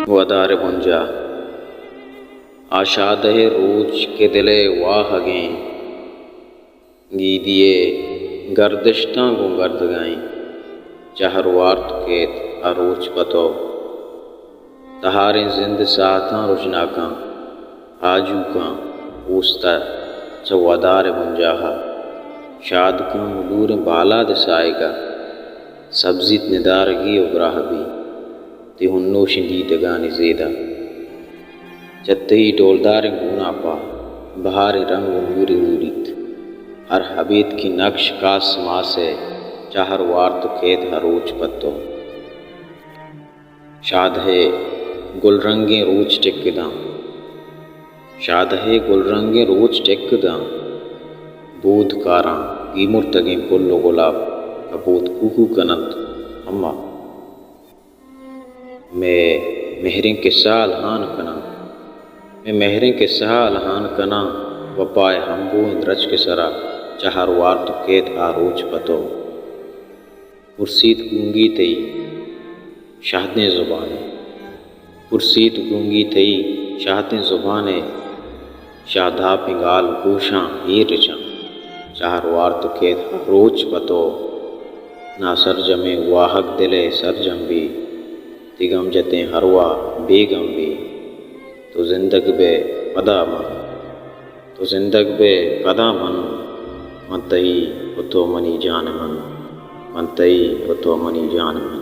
ودار گنجا آشادہ روچ کے دلے واہ گیں گی دیے گردشتاں کو گرد گائیں چہر وارت کیت اروچ پتو تہاریں زند ساتھاں رجناکاں آجو کاں اوستا چودار گنجاہا شاد کاں ملور بالا دسائے گا سبزیت ندارگی اگراہ بھی تی ہنو شندیدگانی زیدہ چتہی ڈولدار گونا پا بہار رنگ نوری نوریت ہر حبیت کی نقش کاس ماں سے چہر وارت کھیت ہروچ پتو شاد ہے گل رنگیں روچ ٹک داں شاد ہے گل رنگیں روچ ٹک داں بود کاراں گی مرتگیں پل و گلاب کبوت کوکو کنند ہما میں مہریں کے سال ہان کنا میں مہریں کے سال ہان کنا وپائے ہمبو اندرچ کے سرا چہر وارت کیت آروچ پتو پرسید گونگی تئی شاہدیں زبانیں پرسید گونگی تئی شاہدیں زبانیں شادھا پنگال گوشاں ہیر رچاں چہر وارت کیت آروچ پتو نا سرجمیں واہک دلے سرجم بھی تگم جتیں ہروا بیگم بھی تو زندگ بے پدا من تو زندگ بے پدا من تئی اتو منی جان من تئی اتو منی جان من